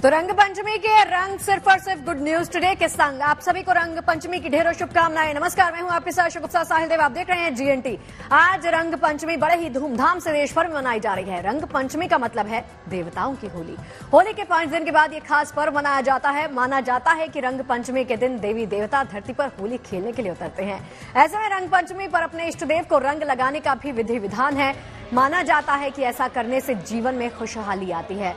तो रंग पंचमी के रंग सिर्फ और सिर्फ गुड न्यूज टुडे के संग आप सभी को रंग पंचमी की ढेरों शुभकामनाएं। नमस्कार, मैं हूं आपके साथ शुभसा साहिल देव। आप देख रहे हैं जीएनटी। आज रंग पंचमी बड़े ही धूमधाम से देश भर में मनाई जा रही है। रंग पंचमी का मतलब है देवताओं की होली। होली के 5 दिन के बाद ये खास पर्व मनाया जाता है। माना जाता है कि रंग पंचमी के दिन देवी देवता धरती पर होली खेलने के लिए उतरते हैं। ऐसे में रंग पंचमी पर अपने इष्ट देव को रंग लगाने का भी विधि विधान है। माना जाता है कि ऐसा करने से जीवन में खुशहाली आती है,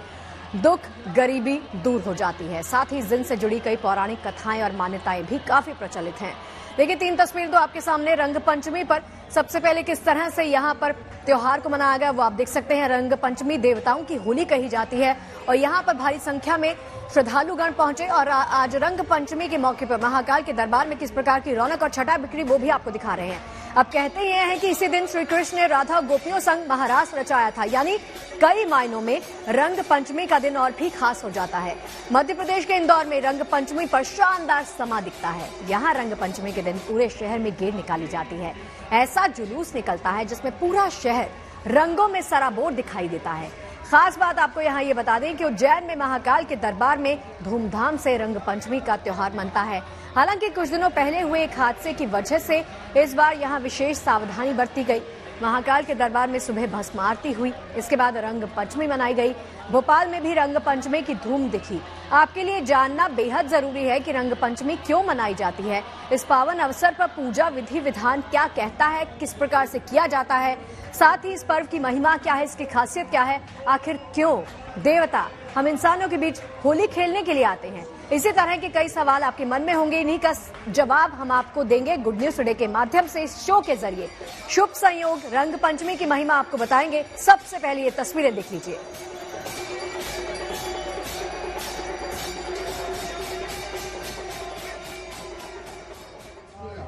दुख गरीबी दूर हो जाती है। साथ ही जिन से जुड़ी कई पौराणिक कथाएं और मान्यताएं भी काफी प्रचलित हैं। देखिए 3 तस्वीर तो आपके सामने रंग पंचमी पर। सबसे पहले किस तरह से यहाँ पर त्योहार को मनाया गया वो आप देख सकते हैं। रंग पंचमी देवताओं की होली कही जाती है और यहाँ पर भारी संख्या में श्रद्धालुगण पहुंचे और आज रंग पंचमी के मौके पर महाकाल के दरबार में किस प्रकार की रौनक और छटा बिक्री वो भी आपको दिखा रहे हैं। अब कहते ये हैं कि इसी दिन श्री कृष्ण ने राधा गोपियों संग महारास रचाया था, यानी कई मायनों में रंग पंचमी का दिन और भी खास हो जाता है। मध्य प्रदेश के इंदौर में रंग पंचमी पर शानदार समा दिखता है। यहाँ रंग पंचमी के दिन पूरे शहर में गेर निकाली जाती है। ऐसा जुलूस निकलता है जिसमें पूरा शहर रंगों में सराबोर दिखाई देता है। खास बात आपको यहाँ ये बता दें कि उज्जैन में महाकाल के दरबार में धूमधाम से रंग पंचमी का त्योहार मनता है। हालांकि कुछ दिनों पहले हुए एक हादसे की वजह से इस बार यहाँ विशेष सावधानी बरती गई। महाकाल के दरबार में सुबह भस्म आरती हुई, इसके बाद रंग पंचमी मनाई गई। भोपाल में भी रंग पंचमी की धूम दिखी। आपके लिए जानना बेहद जरूरी है कि रंग पंचमी क्यों मनाई जाती है। इस पावन अवसर पर पूजा विधि विधान क्या कहता है, किस प्रकार से किया जाता है, साथ ही इस पर्व की महिमा क्या है, इसकी खासियत क्या है, आखिर क्यों देवता हम इंसानों के बीच होली खेलने के लिए आते हैं। इसी तरह के कई सवाल आपके मन में होंगे। इन्हीं का जवाब हम आपको देंगे गुड न्यूज टुडे के माध्यम से। इस शो के जरिए शुभ संयोग रंग पंचमी की महिमा आपको बताएंगे। सबसे पहले ये तस्वीरें देख लीजिए।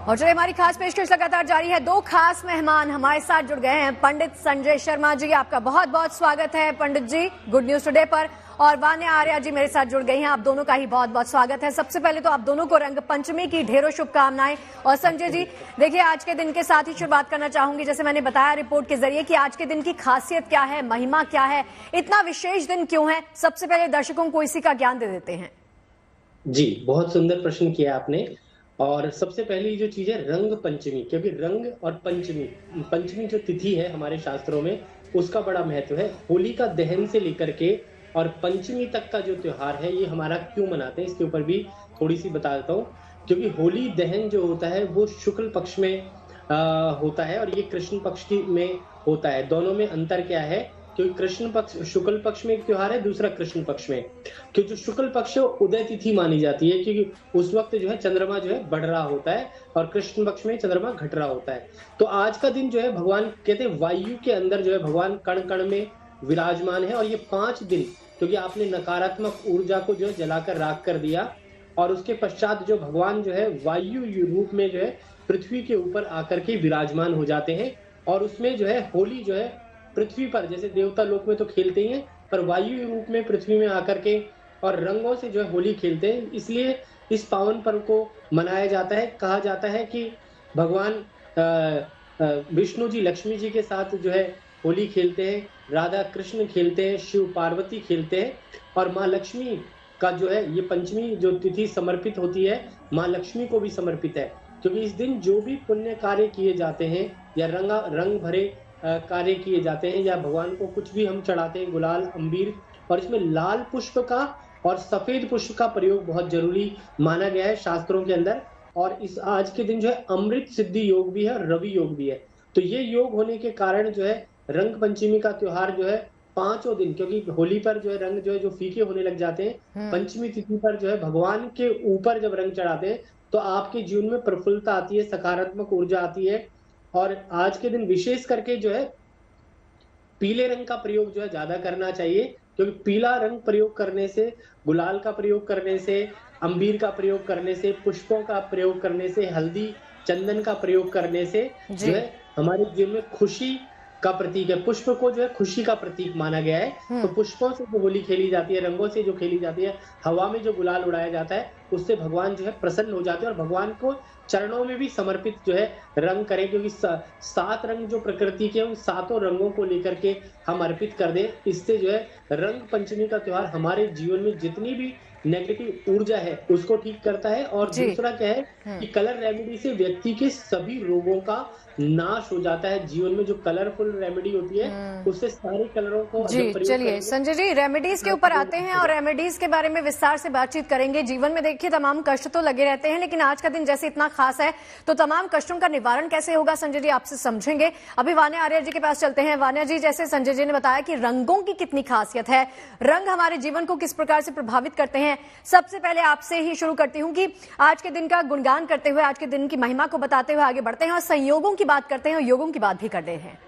और चलिए हमारी खास पेशकश लगातार जारी है। 2 खास मेहमान हमारे साथ जुड़ गए हैं। पंडित संजय शर्मा जी, आपका बहुत बहुत स्वागत है पंडित जी गुड न्यूज टुडे पर। और वान्या आर्या जी मेरे साथ जुड़ गई हैं। आप दोनों का ही बहुत बहुत स्वागत है। सबसे पहले तो आप दोनों को रंग पंचमी की ढेरों शुभकामनाएं। और संजय जी देखिए, आज के दिन के साथ ही शुरुआत करना चाहूंगी। जैसे मैंने बताया रिपोर्ट के जरिए कि आज के दिन की खासियत क्या है, महिमा क्या है, इतना विशेष दिन क्यों है, सबसे पहले दर्शकों को इसी का ज्ञान दे देते हैं। जी, बहुत सुंदर प्रश्न किया आपने। और सबसे पहली जो चीज है रंग पंचमी, क्योंकि रंग और पंचमी जो तिथि है हमारे शास्त्रों में उसका बड़ा महत्व है। होली का दहन से लेकर के और पंचमी तक का जो त्योहार है ये हमारा क्यों मनाते हैं इसके ऊपर भी थोड़ी सी बता देता हूँ। क्योंकि होली दहन जो होता है वो शुक्ल पक्ष में होता है और ये कृष्ण पक्ष में होता है। दोनों में अंतर क्या है? क्योंकि कृष्ण पक्ष शुक्ल पक्ष में एक त्योहार है, दूसरा कृष्ण पक्ष में। क्योंकि जो शुक्ल पक्ष है उदय तिथि मानी जाती है, क्योंकि उस वक्त जो है चंद्रमा जो है बढ़ रहा होता है और कृष्ण पक्ष में चंद्रमा घट रहा होता है। तो आज का दिन जो है भगवान कहते हैं वायु के अंदर जो है भगवान कण कण में विराजमान है। और ये 5 दिन क्योंकि आपने नकारात्मक ऊर्जा को जो है जलाकर राख कर दिया और उसके पश्चात जो भगवान जो है वायु रूप में जो है पृथ्वी के ऊपर आकर के विराजमान हो जाते हैं। और उसमें जो है होली जो है पृथ्वी पर, जैसे देवता लोक में तो खेलते ही हैं, पर वायु रूप में पृथ्वी में आकर के और रंगों से जो है होली खेलते हैं। इसलिए इस पावन पर्व को मनाया जाता है। कहा जाता है कि भगवान विष्णु जी लक्ष्मी जी के साथ जो है होली खेलते हैं, राधा कृष्ण खेलते हैं, शिव पार्वती खेलते हैं। और माँ लक्ष्मी का जो है ये पंचमी जो तिथि समर्पित होती है माँ लक्ष्मी को भी समर्पित है। क्योंकि इस दिन जो भी पुण्य कार्य किए जाते हैं या रंग भरे कार्य किए जाते हैं या भगवान को कुछ भी हम चढ़ाते हैं, गुलाल अंबीर, और इसमें लाल पुष्प का और सफेद पुष्प का प्रयोग बहुत जरूरी माना गया है शास्त्रों के अंदर। और इस आज के दिन जो है अमृत सिद्धि योग भी है और रवि योग भी है। तो ये योग होने के कारण जो है रंग पंचमी का त्योहार जो है 5 दिन, क्योंकि होली पर जो है रंग जो है जो फीके होने लग जाते हैं, पंचमी तिथि पर जो है भगवान के ऊपर जब रंग चढ़ाते हैं तो आपके जीवन में प्रफुल्लता आती है, सकारात्मक ऊर्जा आती है। और आज के दिन विशेष करके जो है पीले रंग का प्रयोग जो है ज्यादा करना चाहिए। क्योंकि पीला रंग प्रयोग करने से, गुलाल का प्रयोग करने से, अंबीर का प्रयोग करने से, पुष्पों का प्रयोग करने से, हल्दी चंदन का प्रयोग करने से जो है हमारे जीवन में खुशी का प्रतीक है। पुष्प को जो है खुशी का प्रतीक माना गया है। तो पुष्पों से जो होली खेली जाती है, रंगों से जो खेली जाती है, हवा में जो गुलाल उड़ाया जाता है, उससे भगवान जो है प्रसन्न हो जाते हैं और भगवान को चरणों में भी समर्पित जो है रंग करें, क्योंकि 7 रंग जो प्रकृति के हैं, उन सातों रंगों को लेकर के हम अर्पित कर दें। इससे जो है रंग पंचमी का त्योहार हमारे जीवन में जितनी भी नेगेटिव ऊर्जा है उसको ठीक करता है। और जी। दूसरा क्या है कि कलर रेमेडी से व्यक्ति के सभी रोगों का नाश हो जाता है। जीवन में जो कलरफुल रेमेडी होती है उससे सारे कलरों को जी। जब प्रयोग चलिए करेंगे संजय जी, रेमेडीज के ऊपर आते हैं और रेमेडीज के बारे में विस्तार से बातचीत करेंगे। जीवन में देखिए तमाम कष्ट तो लगे रहते हैं, लेकिन आज का दिन जैसे इतना खास है तो तमाम कष्टों का निवारण कैसे होगा संजय जी आपसे समझेंगे। अभी वान्या आर्य जी के पास चलते हैं। वान्या जी, जैसे संजय जी ने बताया कि रंगों की कितनी खासियत है, रंग हमारे जीवन को किस प्रकार से प्रभावित करते हैं, सबसे पहले आपसे ही शुरू करती हूँ कि आज के दिन का गुणगान करते हुए, आज के दिन की महिमा को बताते हुए आगे बढ़ते हैं और संयोगों की बात करते हैं और योगों की बात भी करते हैं।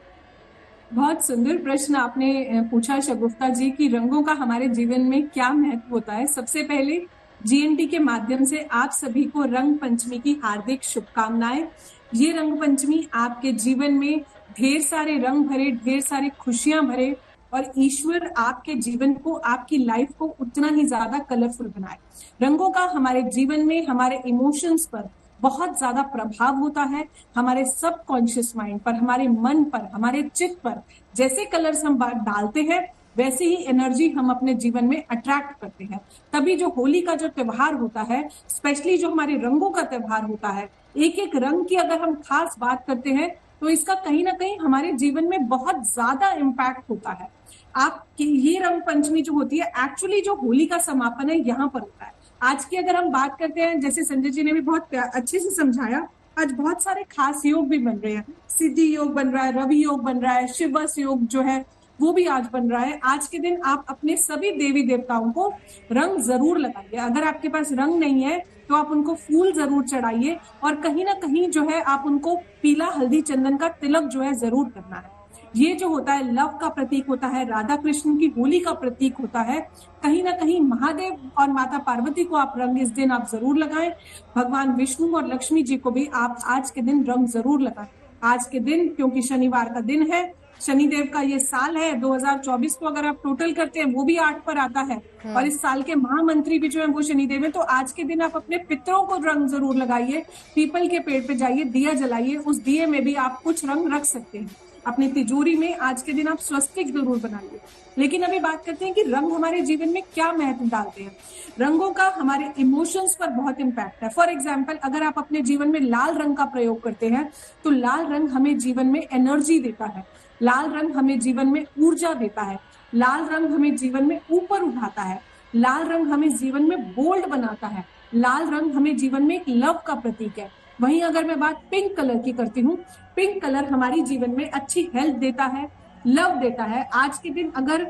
बहुत सुंदर प्रश्न आपने पूछा शगुफ्ता जी कि रंगों का हमारे जीवन में क्या महत्व होता है। सबसे पहले जीएनटी के माध्यम से आप सभी को रंग पंचमी की हार्दिक शुभकामनाएं। ये रंग पंचमी आपके जीवन में ढेर सारे रंग भरे, ढेर सारी खुशियां भरे और ईश्वर आपके जीवन को, आपकी लाइफ को उतना ही ज्यादा कलरफुल बनाए। रंगों का हमारे जीवन में, हमारे इमोशंस पर बहुत ज्यादा प्रभाव होता है, हमारे सबकॉन्शियस माइंड पर, हमारे मन पर, हमारे चित्त पर। जैसे कलर्स हम डालते हैं वैसे ही एनर्जी हम अपने जीवन में अट्रैक्ट करते हैं। तभी जो होली का जो त्योहार होता है, स्पेशली जो हमारे रंगों का त्योहार होता है, एक एक रंग की अगर हम खास बात करते हैं तो इसका कहीं ना कहीं हमारे जीवन में बहुत ज्यादा इम्पैक्ट होता है। आपकी ये रंग पंचमी जो होती है, एक्चुअली जो होली का समापन है यहाँ पर होता है। आज की अगर हम बात करते हैं, जैसे संजय जी ने भी बहुत अच्छे से समझाया, आज बहुत सारे खास योग भी बन रहे हैं। सिद्धि योग बन रहा है, रवि योग बन रहा है, शिवस योग जो है वो भी आज बन रहा है। आज के दिन आप अपने सभी देवी देवताओं को रंग जरूर लगाइए। अगर आपके पास रंग नहीं है तो आप उनको फूल जरूर चढ़ाइए और कहीं ना कहीं जो है आप उनको पीला हल्दी चंदन का तिलक जो है जरूर करना है। ये जो होता है लव का प्रतीक होता है, राधा कृष्ण की होली का प्रतीक होता है। कहीं ना कहीं महादेव और माता पार्वती को आप रंग इस दिन आप जरूर लगाएं। भगवान विष्णु और लक्ष्मी जी को भी आप आज के दिन रंग जरूर लगाएं। आज के दिन, क्योंकि शनिवार का दिन है, शनिदेव का ये साल है 2024 को अगर आप टोटल करते हैं वो भी 8 पर आता है और इस साल के महामंत्री भी जो है वो शनिदेव है। तो आज के दिन आप अपने पितरों को रंग जरूर लगाइए, पीपल के पेड़ पे जाइए, दिया जलाइए, उस दिए में भी आप कुछ रंग रख सकते हैं। अपनी तिजोरी में आज के दिन आप स्वस्तिक जरूर बनाइए। लेकिन अभी बात करते हैं कि रंग हमारे जीवन में क्या महत्व डालते हैं। रंगों का हमारे इमोशंस पर बहुत इम्पैक्ट है। फॉर एग्जाम्पल, अगर आप अपने जीवन में लाल रंग का प्रयोग करते हैं तो लाल रंग हमें जीवन में एनर्जी देता है, लाल रंग हमें जीवन में ऊर्जा देता है, लाल रंग हमें जीवन में ऊपर उठाता है, लाल रंग हमें जीवन में बोल्ड बनाता है, लाल रंग हमें जीवन में एक लव का प्रतीक है। वहीं अगर मैं बात पिंक कलर की करती हूँ, पिंक कलर हमारी जीवन में अच्छी हेल्थ देता है, लव देता है। आज के दिन अगर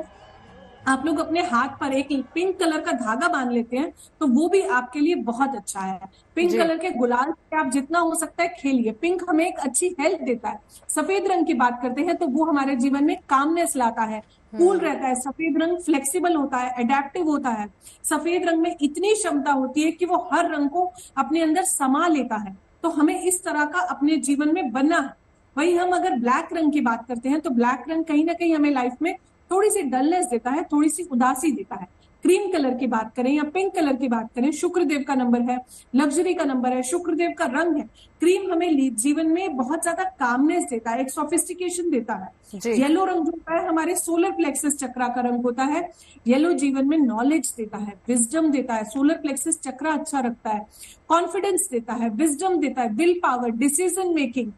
आप लोग अपने हाथ पर एक पिंक कलर का धागा बांध लेते हैं तो वो भी आपके लिए बहुत अच्छा है। पिंक कलर के गुलाल से आप जितना हो सकता है खेलिए। पिंक हमें एक अच्छी हेल्थ देता है। सफेद रंग की बात करते हैं तो वो हमारे जीवन में कामनेस लाता है, कूल रहता है। सफेद रंग फ्लेक्सिबल होता है, एडेप्टिव होता है। सफेद रंग में इतनी क्षमता होती है कि वो हर रंग को अपने अंदर समा लेता है। तो हमें इस तरह का अपने जीवन में बनना है। वही हम अगर ब्लैक रंग की बात करते हैं तो ब्लैक रंग कहीं ना कहीं हमें लाइफ में थोड़ी सी डलनेस देता है, थोड़ी सी उदासी देता है। क्रीम कलर की बात करें या पिंक कलर की बात करें, शुक्रदेव का नंबर है, लग्जरी का नंबर है, शुक्रदेव का रंग है। क्रीम हमें जीवन में बहुत ज्यादा कामनेस देता है, एक सोफिस्टिकेशन देता है। येलो रंग जो होता है हमारे सोलर प्लेक्सस चक्रा का रंग होता है। येलो जीवन में नॉलेज देता है, विजडम देता है। सोलर प्लेक्सस चक्रा अच्छा रखता है, कॉन्फिडेंस देता है, विजडम देता है, will power, decision making.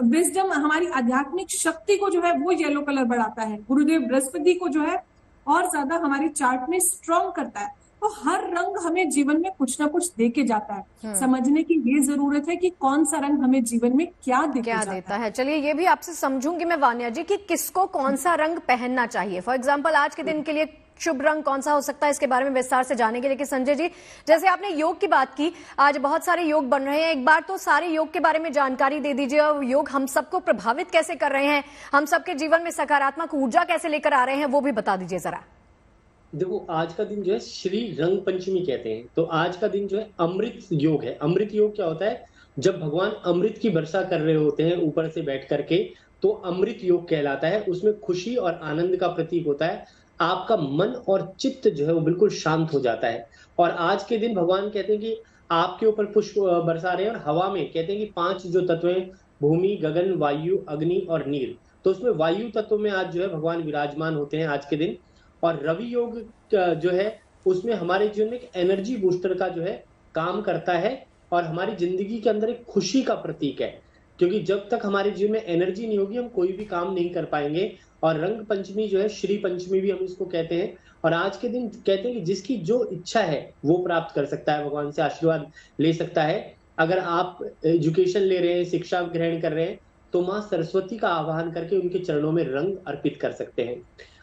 Wisdom हमारी आध्यात्मिक शक्ति को जो है वो येलो कलर बढ़ाता है। गुरुदेव बृहस्पति को जो है और ज्यादा हमारे चार्ट में स्ट्रॉन्ग करता है। तो हर रंग हमें जीवन में कुछ ना कुछ दे के जाता है। समझने की ये जरूरत है कि कौन सा रंग हमें जीवन में क्या देता है। चलिए ये भी आपसे समझूंगी मैं वान्या जी कि किसको कौन सा रंग पहनना चाहिए। फॉर एग्जाम्पल आज के दिन के लिए शुभ रंग कौन सा हो सकता है, इसके बारे में विस्तार से जानेंगे। लेकिन संजय जी, जैसे आपने योग की बात की, आज बहुत सारे योग बन रहे हैं। एक बार तो सारे योग के बारे में जानकारी दे दीजिए और योग हम सबको प्रभावित कैसे कर रहे हैं, हम सबके जीवन में सकारात्मक ऊर्जा कैसे लेकर आ रहे हैं, वो भी बता दीजिए जरा। देखो, आज का दिन जो है श्री रंग पंचमी कहते हैं। तो आज का दिन जो है अमृत योग है। अमृत योग क्या होता है? जब भगवान अमृत की वर्षा कर रहे होते हैं ऊपर से बैठ करके, तो अमृत योग कहलाता है। उसमें खुशी और आनंद का प्रतीक होता है। आपका मन और चित्त जो है वो बिल्कुल शांत हो जाता है। और आज के दिन भगवान कहते हैं कि आपके ऊपर पुष्प बरसा रहे हैं, और हवा में कहते हैं कि 5 जो तत्व हैं, भूमि, गगन, वायु, अग्नि और नीर। तो उसमें वायु तत्व में आज जो है भगवान विराजमान होते हैं आज के दिन। और रवि योग जो है उसमें हमारे जीवन में एक एनर्जी बूस्टर का जो है काम करता है, और हमारी जिंदगी के अंदर एक खुशी का प्रतीक है। क्योंकि जब तक हमारे जीवन में एनर्जी नहीं होगी, हम कोई भी काम नहीं कर पाएंगे। और रंग पंचमी जो है, श्री पंचमी भी हम इसको कहते हैं। और आज के दिन कहते हैं कि जिसकी जो इच्छा है वो प्राप्त कर सकता है, भगवान से आशीर्वाद ले सकता है। अगर आप एजुकेशन ले रहे हैं, शिक्षा ग्रहण कर रहे हैं, तो माँ सरस्वती का आह्वान करके उनके चरणों में रंग अर्पित कर सकते हैं।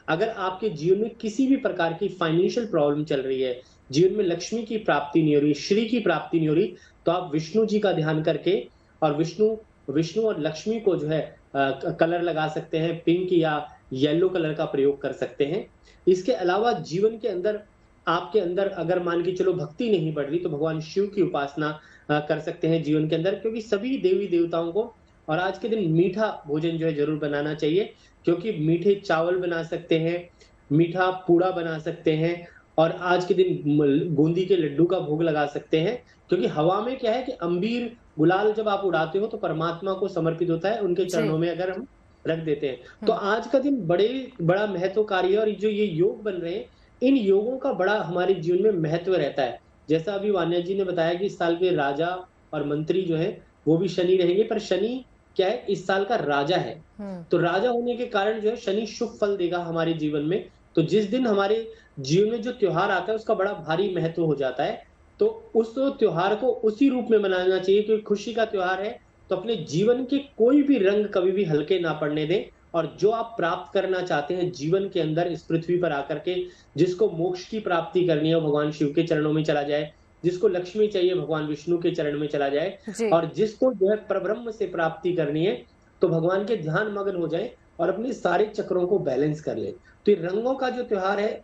अगर आपके जीवन में किसी भी प्रकार की फाइनेंशियल प्रॉब्लम चल रही है, जीवन में लक्ष्मी की प्राप्ति नहीं हो रही, श्री की प्राप्ति नहीं हो रही, तो आप विष्णु जी का ध्यान करके और विष्णु और लक्ष्मी को जो है कलर लगा सकते हैं, पिंक या येलो कलर का प्रयोग कर सकते हैं। इसके अलावा जीवन के अंदर आपके अंदर अगर मान के चलो भक्ति नहीं बढ़ रही, तो भगवान शिव की उपासना कर सकते हैं जीवन के अंदर, क्योंकि सभी देवी देवताओं को। और आज के दिन मीठा भोजन जो है जरूर बनाना चाहिए, क्योंकि मीठे चावल बना सकते हैं, मीठा पूड़ा बना सकते हैं, और आज के दिन बूंदी के लड्डू का भोग लगा सकते हैं। क्योंकि हवा में क्या है कि अंबीर गुलाल जब आप उड़ाते हो तो परमात्मा को समर्पित होता है, उनके चरणों में अगर हम रख देते हैं। तो आज का दिन बड़ा महत्वकारी है। और जो ये योग बन रहे हैं, इन योगों का बड़ा हमारे जीवन में महत्व रहता है। जैसा अभी वान्या जी ने बताया कि इस साल के राजा और मंत्री जो है वो भी शनि रहेंगे, पर शनि क्या है, इस साल का राजा है। तो राजा होने के कारण जो है शनि शुभ फल देगा हमारे जीवन में। तो जिस दिन हमारे जीवन में जो त्योहार आता है उसका बड़ा भारी महत्व हो जाता है। तो उस त्योहार को उसी रूप में मनाना चाहिए, क्योंकि खुशी का त्योहार है। तो अपने जीवन के कोई भी रंग कभी भी हल्के ना पड़ने दें, और जो आप प्राप्त करना चाहते हैं जीवन के अंदर इस पृथ्वी पर आकर के, जिसको मोक्ष की प्राप्ति करनी है भगवान शिव के चरणों में चला जाए, जिसको लक्ष्मी चाहिए भगवान विष्णु के चरण में चला जाए, और जिसको जो है परब्रह्म से प्राप्ति करनी है तो भगवान के ध्यान मग्न हो जाए और अपने सारे चक्रों को बैलेंस कर ले। तो ये रंगों का जो त्योहार है,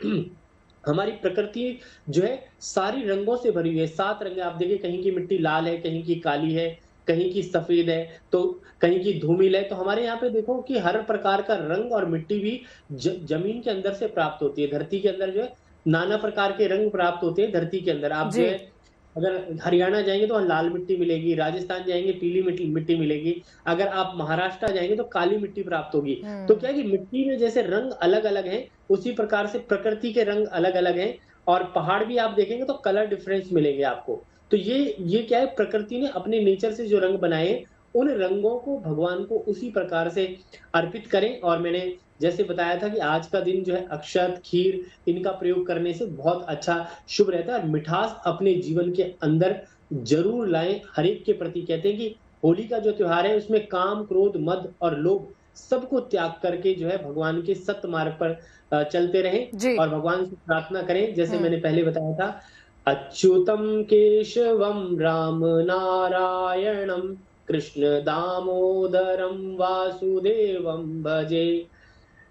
हमारी प्रकृति जो है सारी रंगों से भरी हुई है। 7 रंग आप देखिए, कहीं की मिट्टी लाल है, कहीं की काली है, कहीं की सफेद है, तो कहीं की धूमिल है। तो हमारे यहाँ पे देखो कि हर प्रकार का रंग और मिट्टी भी जमीन के अंदर से प्राप्त होती है। धरती के अंदर जो है नाना प्रकार के रंग प्राप्त होते हैं धरती के अंदर। आप जो है अगर हरियाणा जाएंगे तो लाल मिट्टी मिलेगी, राजस्थान जाएंगे पीली मिट्टी मिलेगी, अगर आप महाराष्ट्र जाएंगे तो काली मिट्टी प्राप्त होगी। तो क्या है कि मिट्टी में जैसे रंग अलग अलग हैं, उसी प्रकार से प्रकृति के रंग अलग अलग हैं। और पहाड़ भी आप देखेंगे तो कलर डिफरेंस मिलेंगे आपको। तो ये क्या है, प्रकृति ने अपने नेचर से जो रंग बनाए, उन रंगों को भगवान को उसी प्रकार से अर्पित करें। और मैंने जैसे बताया था कि आज का दिन जो है अक्षत, खीर, इनका प्रयोग करने से बहुत अच्छा शुभ रहता है। और मिठास अपने जीवन के अंदर जरूर लाएं। हर एक के प्रति कहते हैं कि होली का जो त्योहार है उसमें काम, क्रोध, मद और लोभ सबको त्याग करके जो है भगवान के सत्य मार्ग पर चलते रहें और भगवान से प्रार्थना करें। जैसे मैंने पहले बताया था, अच्युतम केशवम राम नारायणम कृष्ण दामोदरम वासुदेवम भजे,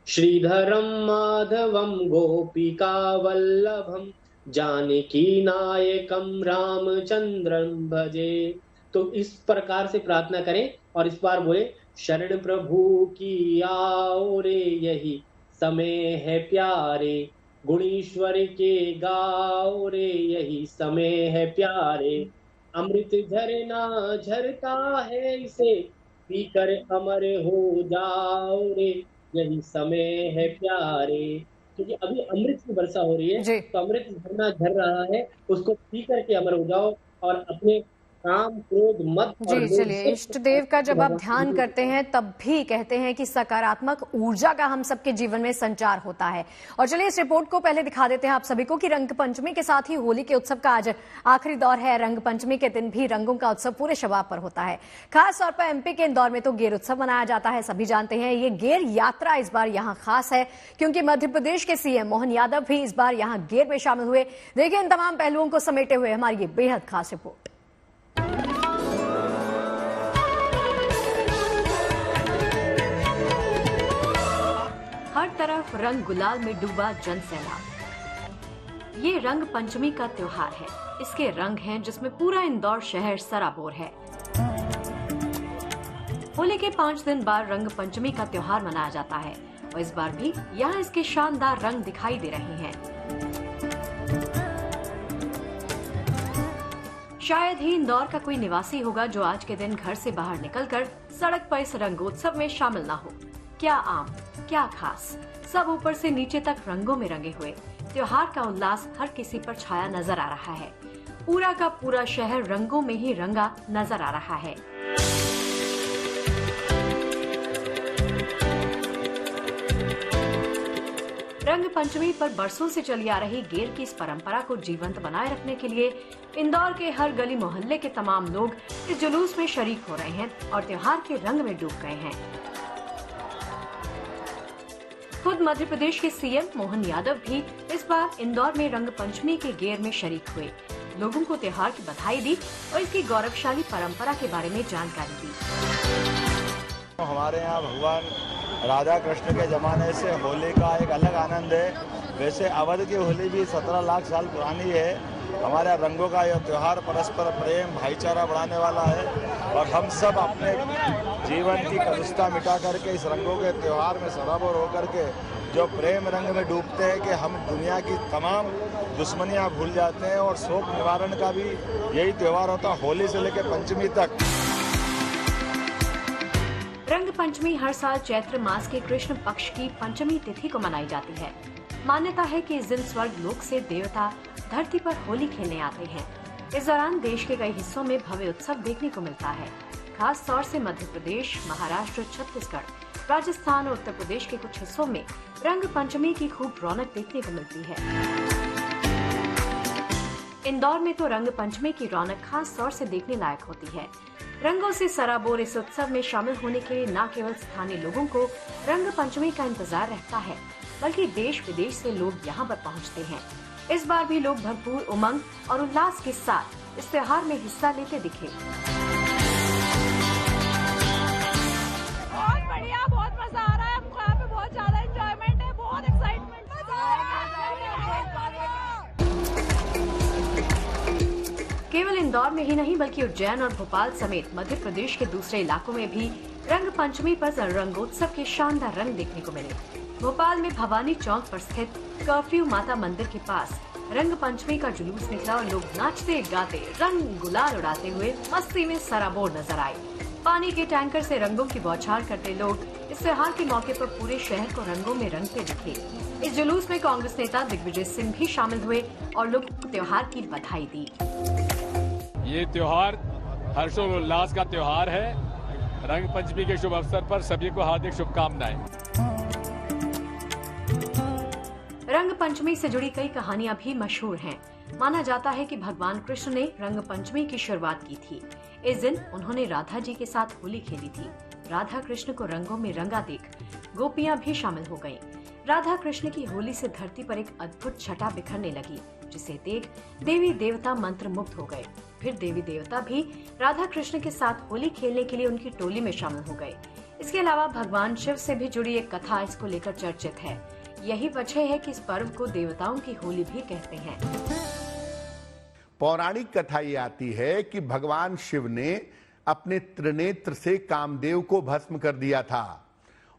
श्रीधरम माधवम गोपिका वल्लभम जानकी नायकम रामचंद्रम भजे। तो इस प्रकार से प्रार्थना करें और इस बार बोले, शरण प्रभु की आओ रे यही समय है प्यारे, गुणीश्वर के गाओ रे यही समय है प्यारे, अमृत झरना झरता है इसे पीकर अमर हो जाओ रे यही समय है प्यारे। क्योंकि अभी अमृत की वर्षा हो रही है, तो अमृत झरना झर रहा है, उसको पी करके अमर हो जाओ और अपने काम, क्रोध, मत। जी, चलिए, इष्ट देव का जब आप ध्यान करते हैं तब भी कहते हैं कि सकारात्मक ऊर्जा का हम सबके जीवन में संचार होता है। और चलिए इस रिपोर्ट को पहले दिखा देते हैं आप सभी को कि रंग पंचमी के साथ ही होली के उत्सव का आज आखिरी दौर है। रंग पंचमी के दिन भी रंगों का उत्सव पूरे शबाब पर होता है। खास तौर पर एमपी के इंदौर में तो गेर उत्सव मनाया जाता है। सभी जानते हैं ये गेर यात्रा इस बार यहाँ खास है, क्योंकि मध्य प्रदेश के सीएम मोहन यादव भी इस बार यहाँ गेर में शामिल हुए। देखिए इन तमाम पहलुओं को समेटे हुए हमारी ये बेहद खास रिपोर्ट। हर तरफ रंग गुलाल में डूबा जन सैलाब। ये रंग पंचमी का त्योहार है। इसके रंग हैं जिसमें पूरा इंदौर शहर सराबोर है। होली के 5 दिन बाद रंग पंचमी का त्योहार मनाया जाता है। और इस बार भी यहाँ इसके शानदार रंग दिखाई दे रहे हैं। शायद ही इंदौर का कोई निवासी होगा जो आज के दिन घर से बाहर निकलकर सड़क पर इस रंगोत्सव में शामिल ना हो। क्या आम, क्या खास, सब ऊपर से नीचे तक रंगों में रंगे हुए। त्योहार का उल्लास हर किसी पर छाया नजर आ रहा है। पूरा का पूरा शहर रंगों में ही रंगा नजर आ रहा है। रंग पंचमी पर बरसों से चली आ रही गेर की इस परंपरा को जीवंत बनाए रखने के लिए इंदौर के हर गली मोहल्ले के तमाम लोग इस जुलूस में शरीक हो रहे हैं और त्योहार के रंग में डूब गए हैं। खुद मध्य प्रदेश के सीएम मोहन यादव भी इस बार इंदौर में रंग पंचमी के गेर में शरीक हुए, लोगों को त्योहार की बधाई दी और इसकी गौरवशाली परंपरा के बारे में जानकारी दी। हमारे यहाँ भगवान राधा कृष्ण के जमाने से होली का एक अलग आनंद है। वैसे अवध की होली भी 17 लाख साल पुरानी है। हमारे रंगों का यह त्योहार परस्पर प्रेम भाईचारा बढ़ाने वाला है और हम सब अपने जीवन की कलुषता मिटा करके इस रंगों के त्योहार में सराबोर होकर के जो प्रेम रंग में डूबते हैं कि हम दुनिया की तमाम दुश्मनियां भूल जाते हैं और शोक निवारण का भी यही त्योहार होता है, होली से लेकर पंचमी तक। रंग पंचमी हर साल चैत्र मास के कृष्ण पक्ष की पंचमी तिथि को मनाई जाती है। मान्यता है कि इस दिन स्वर्ग लोक से देवता धरती पर होली खेलने आते हैं। इस दौरान देश के कई हिस्सों में भव्य उत्सव देखने को मिलता है। खास तौर से मध्य प्रदेश, महाराष्ट्र, छत्तीसगढ़, राजस्थान और उत्तर प्रदेश के कुछ हिस्सों में रंग पंचमी की खूब रौनक देखने को मिलती है। इंदौर में तो रंग पंचमी की रौनक खास तौर से देखने लायक होती है। रंगों से सराबोर इस उत्सव में शामिल होने के लिए न केवल स्थानीय लोगों को रंग पंचमी का इंतजार रहता है, बल्कि देश विदेश से लोग यहाँ पर पहुँचते हैं। इस बार भी लोग भरपूर उमंग और उल्लास के साथ इस त्योहार में हिस्सा लेते दिखे। बहुत बढ़िया, बहुत मजा आ रहा है हमको। यहाँ पे बहुत ज्यादा एंजॉयमेंट है, बहुत एक्साइटमेंट। केवल इंदौर में ही नहीं बल्कि उज्जैन और भोपाल समेत मध्य प्रदेश के दूसरे इलाकों में भी रंग पंचमी पर रंगोत्सव के शानदार रंग देखने को मिले। भोपाल में भवानी चौक पर स्थित कर्फ्यू माता मंदिर के पास रंग पंचमी का जुलूस निकला और लोग नाचते गाते रंग गुलाल उड़ाते हुए मस्ती में सराबोर नजर आए। पानी के टैंकर से रंगों की बौछार करते लोग इस त्योहार के मौके पर पूरे शहर को रंगों में रंगते दिखे। इस जुलूस में कांग्रेस नेता दिग्विजय सिंह भी शामिल हुए और लोगों को त्योहार की बधाई दी। ये त्योहार हर्षोल्लास का त्योहार है। रंग पंचमी के शुभ अवसर पर सभी को हार्दिक शुभकामनाएं। रंग पंचमी से जुड़ी कई कहानियां भी मशहूर हैं। माना जाता है कि भगवान कृष्ण ने रंग पंचमी की शुरुआत की थी। इस दिन उन्होंने राधा जी के साथ होली खेली थी। राधा कृष्ण को रंगों में रंगा देख गोपियां भी शामिल हो गयीं। राधा कृष्ण की होली से धरती पर एक अद्भुत छटा बिखरने लगी, जिसे देख देवी देवता मंत्र मुग्ध हो गए। फिर देवी देवता भी राधा कृष्ण के साथ होली खेलने के लिए उनकी टोली में शामिल हो गए। इसके अलावा भगवान शिव से भी जुड़ी एक कथा इसको लेकर चर्चित है। यही वजह है कि इस पर्व को देवताओं की होली भी कहते हैं। पौराणिक कथा ये आती है कि भगवान शिव ने अपने त्रिनेत्र से कामदेव को भस्म कर दिया था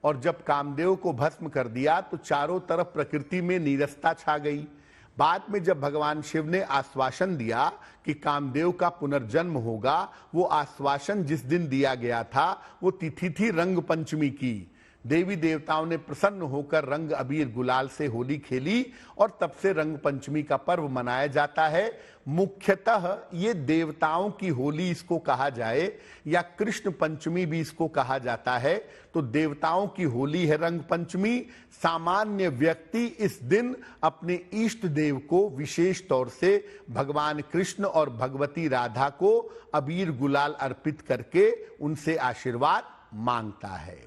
और जब कामदेव को भस्म कर दिया तो चारों तरफ प्रकृति में नीरसता छा गई। बाद में जब भगवान शिव ने आश्वासन दिया कि कामदेव का पुनर्जन्म होगा, वो आश्वासन जिस दिन दिया गया था वो तिथि थी रंग पंचमी की। देवी देवताओं ने प्रसन्न होकर रंग अबीर गुलाल से होली खेली और तब से रंग पंचमी का पर्व मनाया जाता है। मुख्यतः ये देवताओं की होली इसको कहा जाए या कृष्ण पंचमी भी इसको कहा जाता है, तो देवताओं की होली है रंग पंचमी। सामान्य व्यक्ति इस दिन अपने इष्ट देव को विशेष तौर से भगवान कृष्ण और भगवती राधा को अबीर गुलाल अर्पित करके उनसे आशीर्वाद मांगता है।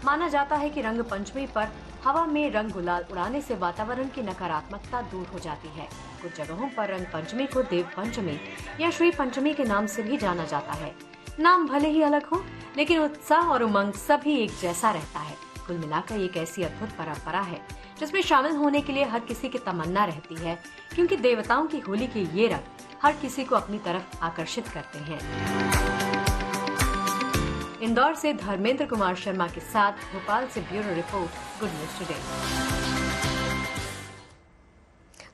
माना जाता है कि रंग पंचमी पर हवा में रंग गुलाल उड़ाने से वातावरण की नकारात्मकता दूर हो जाती है। कुछ जगहों पर रंग पंचमी को देव पंचमी या श्री पंचमी के नाम से भी जाना जाता है। नाम भले ही अलग हो, लेकिन उत्साह और उमंग सभी एक जैसा रहता है। कुल मिलाकर एक ऐसी अद्भुत परंपरा है जिसमें शामिल होने के लिए हर किसी की तमन्ना रहती है, क्योंकि देवताओं की होली के ये रंग हर किसी को अपनी तरफ आकर्षित करते हैं। इंदौर से धर्मेंद्र कुमार शर्मा के साथ भोपाल से bureau report, good news today.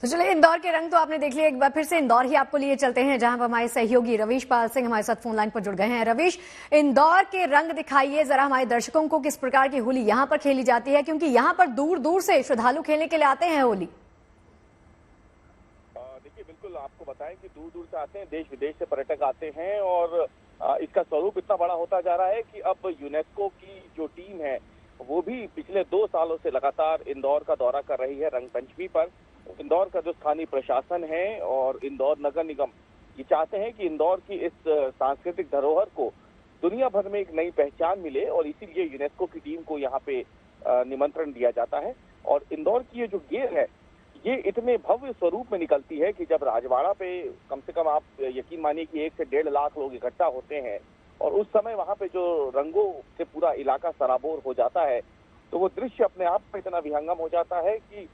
तो चलिए, इंदौर के रंग तो आपने देख लिया, एक बार फिर से इंदौर ही आपको लिए चलते हैं, जहां हमारे सहयोगी रवीश पाल सिंह हमारे साथ फोन लाइन पर जुड़ गए हैं। रवीश, इंदौर के रंग दिखाइए जरा हमारे दर्शकों को, किस प्रकार की होली यहां पर खेली जाती है, क्योंकि यहां पर दूर दूर से श्रद्धालु खेलने के लिए आते हैं होली। देखिए, बिल्कुल आपको बताएं कि दूर दूर से आते हैं, देश विदेश से पर्यटक आते हैं और इसका स्वरूप इतना बड़ा होता जा रहा है कि अब यूनेस्को की जो टीम है वो भी पिछले 2 सालों से लगातार इंदौर का दौरा कर रही है रंग पंचमी पर। इंदौर का जो स्थानीय प्रशासन है और इंदौर नगर निगम ये चाहते हैं कि इंदौर की इस सांस्कृतिक धरोहर को दुनिया भर में एक नई पहचान मिले और इसीलिए यूनेस्को की टीम को यहाँ पे निमंत्रण दिया जाता है। और इंदौर की ये जो गेर है ये इतने भव्य स्वरूप में निकलती है कि जब राजवाड़ा पे कम से कम आप यकीन मानिए कि 1 से 1.5 लाख लोग इकट्ठा होते हैं और उस समय वहाँ पे जो रंगों से पूरा इलाका सराबोर हो जाता है, तो वो दृश्य अपने आप में इतना विहंगम हो जाता है कि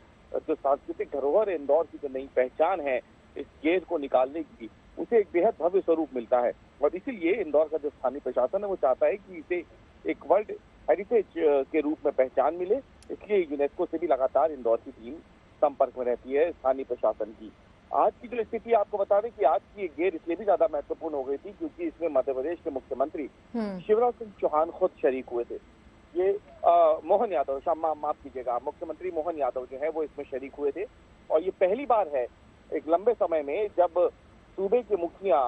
जो सांस्कृतिक धरोहर इंदौर की जो नई पहचान है इस गेर को निकालने की, उसे एक बेहद भव्य स्वरूप मिलता है। और इसीलिए इंदौर का जो स्थानीय प्रशासन है वो चाहता है कि इसे एक वर्ल्ड हेरिटेज के रूप में पहचान मिले, इसलिए यूनेस्को से भी लगातार इंदौर की टीम संपर्क में रहती है स्थानीय प्रशासन की। आज की जो स्थिति आपको बता दें कि आज की ये गेर इसलिए भी ज्यादा महत्वपूर्ण हो गई थी क्योंकि इसमें मध्य प्रदेश के मुख्यमंत्री शिवराज सिंह चौहान खुद शरीक हुए थे। ये मोहन यादव, माफ कीजिएगा, मुख्यमंत्री मोहन यादव जो है वो इसमें शरीक हुए थे और ये पहली बार है एक लंबे समय में जब सूबे के मुखिया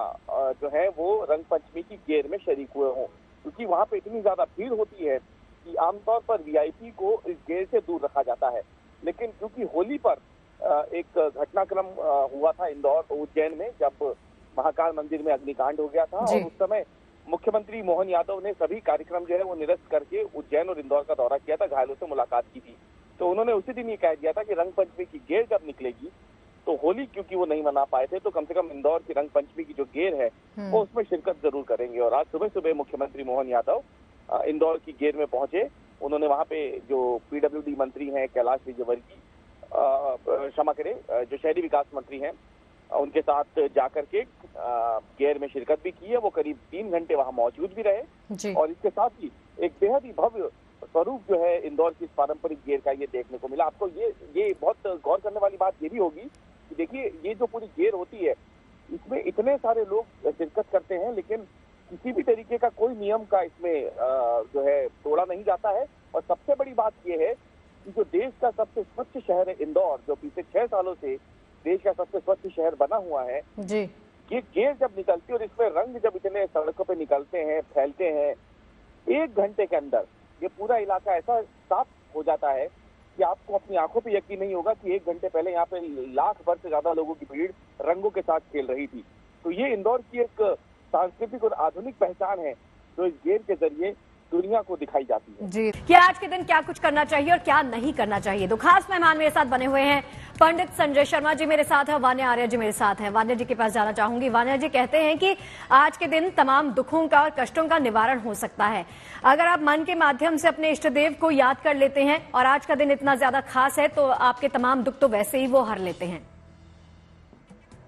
जो है वो रंग पंचमी की गेर में शरीक हुए हों, क्योंकि वहाँ पे इतनी ज्यादा भीड़ होती है कि आमतौर पर वीआईपी को इस गेर से दूर रखा जाता है। लेकिन क्योंकि होली पर एक घटनाक्रम हुआ था इंदौर उज्जैन में, जब महाकाल मंदिर में अग्निकांड हो गया था और उस समय मुख्यमंत्री मोहन यादव ने सभी कार्यक्रम जो है वो निरस्त करके उज्जैन और इंदौर का दौरा किया था, घायलों से मुलाकात की थी। तो उन्होंने उसी दिन ये कह दिया था कि रंग पंचमी की गेर जब निकलेगी तो होली क्योंकि वो नहीं मना पाए थे तो कम से कम इंदौर की रंग पंचमी की जो गेर है वो उसमें शिरकत जरूर करेंगे। और आज सुबह सुबह मुख्यमंत्री मोहन यादव इंदौर की गेर में पहुंचे। उन्होंने वहाँ पे जो पीडब्ल्यूडी मंत्री हैं कैलाश विजयवर्गीय, क्षमा करें, जो शहरी विकास मंत्री हैं, उनके साथ जाकर के गेर में शिरकत भी की है। वो करीब 3 घंटे वहाँ मौजूद भी रहे और इसके साथ ही एक बेहद ही भव्य स्वरूप जो है इंदौर की इस पारंपरिक गेर का ये देखने को मिला। आपको ये बहुत गौर करने वाली बात ये भी होगी कि देखिए ये जो पूरी गेर होती है इसमें इतने सारे लोग शिरकत करते हैं लेकिन किसी भी तरीके का कोई नियम का इसमें जो है तोड़ा नहीं जाता है। और सबसे बड़ी बात ये है कि जो देश का सबसे स्वच्छ शहर है इंदौर, जो पिछले 6 सालों से देश का सबसे स्वच्छ शहर बना हुआ है जी, ये गेर जब निकलती है और इसमें रंग जब इतने सड़कों पे निकलते हैं, फैलते हैं, 1 घंटे के अंदर ये पूरा इलाका ऐसा साफ हो जाता है कि आपको अपनी आंखों पे यकीन नहीं होगा कि 1 घंटे पहले यहाँ पे लाख भर से ज्यादा लोगों की भीड़ रंगों के साथ खेल रही थी। तो ये इंदौर की एक सांस्कृतिक और आधुनिक पहचान है जो इस गेर के जरिए दुनिया को दिखाई जाती है जी। कि आज के दिन क्या कुछ करना चाहिए और क्या नहीं करना चाहिए, तो खास मेहमान मेरे साथ बने हुए हैं पंडित संजय शर्मा जी मेरे साथ है, वान्या आर्य जी मेरे साथ हैं। वान्या जी के पास जाना चाहूंगी। वान्या जी कहते हैं कि आज के दिन तमाम दुखों का और कष्टों का निवारण हो सकता है अगर आप मन के माध्यम से अपने इष्ट देव को याद कर लेते हैं, और आज का दिन इतना ज्यादा खास है तो आपके तमाम दुख तो वैसे ही वो हर लेते हैं।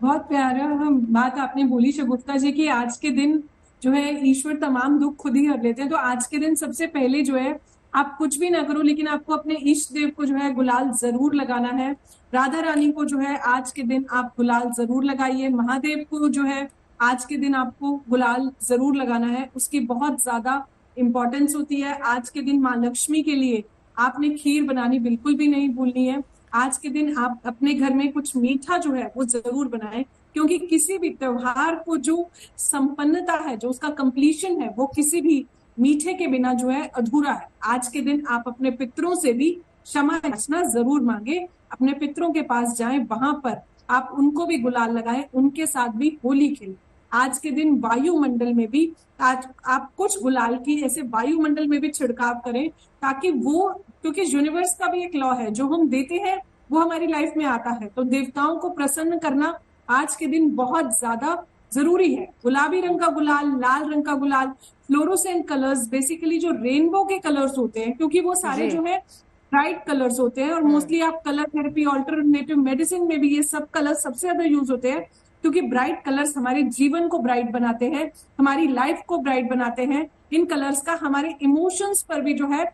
बहुत प्यारा बात आपने बोली शगुफ्ता जी की, आज के दिन जो है ईश्वर तमाम दुख खुद ही हर लेते हैं। तो आज के दिन सबसे पहले जो है आप कुछ भी ना करो लेकिन आपको अपने इष्ट देव को जो है गुलाल जरूर लगाना है। राधा रानी को जो है आज के दिन आप गुलाल जरूर लगाइए। महादेव को जो है आज के दिन आपको गुलाल जरूर लगाना है, उसकी बहुत ज्यादा इंपॉर्टेंस होती है। आज के दिन माँ लक्ष्मी के लिए आपने खीर बनानी बिल्कुल भी नहीं भूलनी है। आज के दिन आप अपने घर में कुछ मीठा जो है वो जरूर बनाएं, क्योंकि किसी भी त्योहार को जो संपन्नता है, जो उसका कंप्लीशन है, वो किसी भी मीठे के बिना जो है अधूरा है। आज के दिन आप अपने पितरों से भी क्षमा याचना जरूर मांगे, अपने पितरों के पास जाएं, वहां पर आप उनको भी गुलाल लगाएं, उनके साथ भी होली खेलें। आज के दिन वायुमंडल में भी आज आप कुछ गुलाल की ऐसे वायुमंडल में भी छिड़काव करें, ताकि वो, क्योंकि यूनिवर्स का भी एक लॉ है, जो हम देते हैं वो हमारी लाइफ में आता है। तो देवताओं को प्रसन्न करना आज के दिन बहुत ज्यादा जरूरी है। गुलाबी रंग का गुलाल, लाल रंग का गुलाल, फ्लोरोसेंट कलर्स, बेसिकली जो रेनबो के कलर्स होते हैं, क्योंकि वो सारे जो है ब्राइट कलर्स होते हैं और मोस्टली आप कलर थेरेपी, ऑल्टरनेटिव मेडिसिन में भी ये सब कलर्स सबसे ज्यादा यूज होते हैं, क्योंकि ब्राइट कलर्स हमारे जीवन को ब्राइट बनाते हैं, हमारी लाइफ को ब्राइट बनाते हैं। इन कलर्स का हमारे इमोशंस पर भी जो है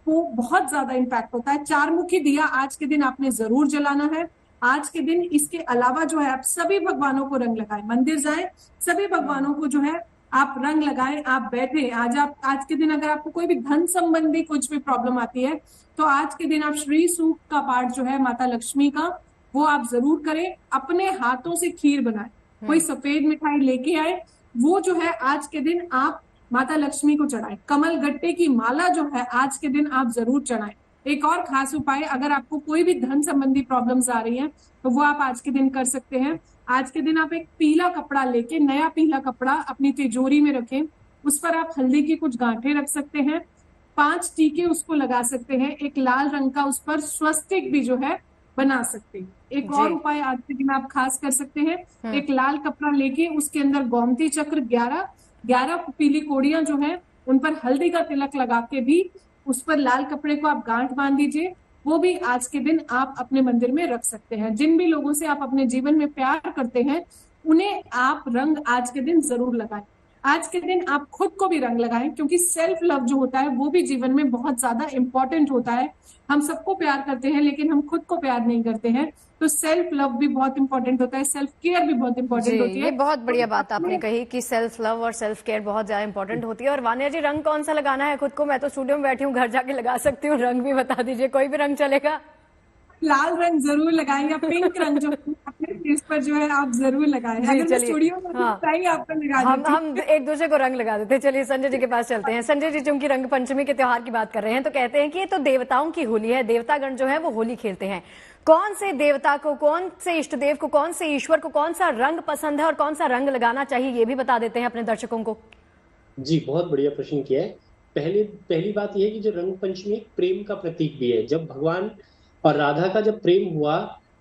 वो बहुत ज्यादा इम्पैक्ट होता है। चारमुखी दिया आज के दिन आपने जरूर जलाना है। आज के दिन इसके अलावा जो है आप सभी भगवानों को रंग लगाएं, मंदिर जाएं, सभी भगवानों को जो है आप रंग लगाएं, आप बैठे। आज के दिन अगर आपको कोई भी धन संबंधी कुछ भी प्रॉब्लम आती है तो आज के दिन आप श्री सूक्त का पाठ जो है माता लक्ष्मी का वो आप जरूर करें। अपने हाथों से खीर बनाएं, कोई सफेद मिठाई लेके आए, वो जो है आज के दिन आप माता लक्ष्मी को चढ़ाएं। कमल गट्टे की माला जो है आज के दिन आप जरूर चढ़ाएं। एक और खास उपाय, अगर आपको कोई भी धन संबंधी प्रॉब्लम्स आ रही हैं तो वो आप आज के दिन कर सकते हैं। आज के दिन आप एक पीला कपड़ा लेके, नया पीला कपड़ा अपनी तिजोरी में रखें, उस पर आप हल्दी की कुछ गांठें रख सकते हैं, 5 टीके उसको लगा सकते हैं, एक लाल रंग का उस पर स्वस्तिक भी जो है बना सकते हैं। एक और उपाय आज के दिन आप खास कर सकते हैं, एक लाल कपड़ा लेके उसके अंदर गोमती चक्र 11 पीली कोड़ियां जो है उन पर हल्दी का तिलक लगा के भी उस पर लाल कपड़े को आप गांठ बांध दीजिए। वो भी आज के दिन आप अपने मंदिर में रख सकते हैं। जिन भी लोगों से आप अपने जीवन में प्यार करते हैं उन्हें आप रंग आज के दिन जरूर लगाएं। आज के दिन आप खुद को भी रंग लगाएं, क्योंकि सेल्फ लव जो होता है वो भी जीवन में बहुत ज्यादा इंपॉर्टेंट होता है। हम सबको प्यार करते हैं लेकिन हम खुद को प्यार नहीं करते हैं, तो सेल्फ लव भी बहुत इंपॉर्टेंट होता है, सेल्फ केयर भी बहुत इंपॉर्टेंट होती है। ये बहुत बढ़िया बात आपने कही कि सेल्फ लव और सेल्फ केयर बहुत ज्यादा इंपॉर्टेंट होती है। और वानिया जी, रंग कौन सा लगाना है खुद को? मैं तो स्टूडियो में बैठी हूँ, घर जाके लगा सकती हूँ, रंग भी बता दीजिए, कोई भी रंग चलेगा? लाल रंग जरूर लगाएं या पिंक रंग जो अपने फेस पर जो है आप जरूर लगाएं। अगर मैं स्टूडियो में चाहिए आपको लगा देती हम एक दूसरे को रंग लगा देते हैं। चलिए संजय जी के पास चलते हैं। संजय जी, चूंकि रंग पंचमी के त्योहार की बात कर रहे हैं तो कहते हैं कि ये तो देवताओं की होली है, देवतागण जो है वो होली खेलते हैं। कौन से देवता को, कौन से इष्ट देव को, कौन से ईश्वर को कौन सा रंग पसंद है और कौन सा रंग लगाना चाहिए, ये भी बता देते हैं अपने दर्शकों को। जी, बहुत बढ़िया प्रश्न किया है। पहली बात यह है कि जो रंग पंचमी एक प्रेम का प्रतीक भी है। जब भगवान और राधा का जब प्रेम हुआ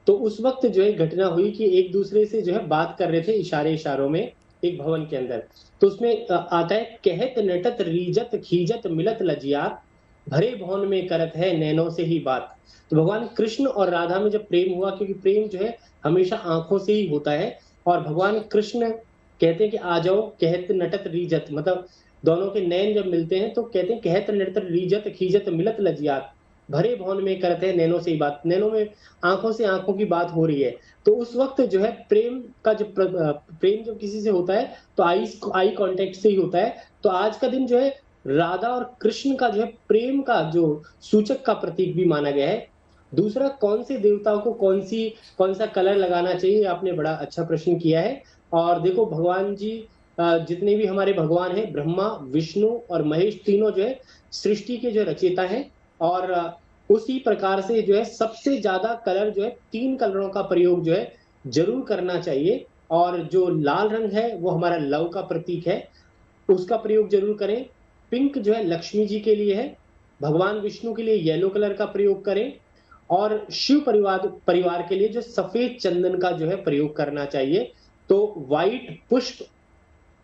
तो उस वक्त जो है घटना हुई कि एक दूसरे से जो है बात कर रहे थे इशारों में एक भवन के अंदर। तो उसमें आता है, कहत नटत रीजत खीजत मिलत लजियात, भरे भवन में करत है नैनों से ही बात। तो भगवान कृष्ण और राधा में जब प्रेम हुआ, क्योंकि प्रेम जो है हमेशा आंखों से ही होता है, और भगवान कृष्ण कहते हैं कि आ जाओ कहत नटत रीजत, मतलब दोनों के नैन जब मिलते हैं तो कहते हैं कहत नटत रीजत खीजत मिलत लजियात, भरे भवन में करते हैं नैनों से ही बात। नैनों में आंखों से आंखों की बात हो रही है। तो उस वक्त जो है प्रेम जब किसी से होता है तो आई कांटेक्ट से ही होता है। तो आज का दिन जो है राधा और कृष्ण का जो है प्रेम का जो सूचक का प्रतीक भी माना गया है। दूसरा, कौन से देवताओं को कौन सा कलर लगाना चाहिए, आपने बड़ा अच्छा प्रश्न किया है। और देखो, भगवान जी जितने भी हमारे भगवान हैं, ब्रह्मा, विष्णु और महेश, तीनों जो है सृष्टि के जो रचयिता हैं, और उसी प्रकार से जो है सबसे ज्यादा कलर जो है 3 कलरों का प्रयोग जो है जरूर करना चाहिए। और जो लाल रंग है वो हमारा लव का प्रतीक है, उसका प्रयोग जरूर करें। पिंक जो है लक्ष्मी जी के लिए है। भगवान विष्णु के लिए येलो कलर का प्रयोग करें। और शिव परिवार के लिए जो सफेद चंदन का जो है प्रयोग करना चाहिए। तो व्हाइट पुष्प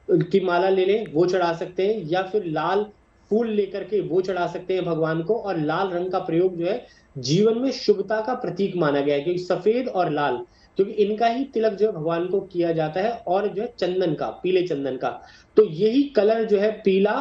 की माला ले लें, वो चढ़ा सकते हैं, या फिर लाल फूल लेकर के वो चढ़ा सकते हैं भगवान को। और लाल रंग का प्रयोग जो है जीवन में शुभता का प्रतीक माना गया है, क्योंकि सफेद और लाल, क्योंकि इनका ही तिलक जो है भगवान को किया जाता है, और जो है चंदन का, पीले चंदन का। तो यही कलर जो है पीला,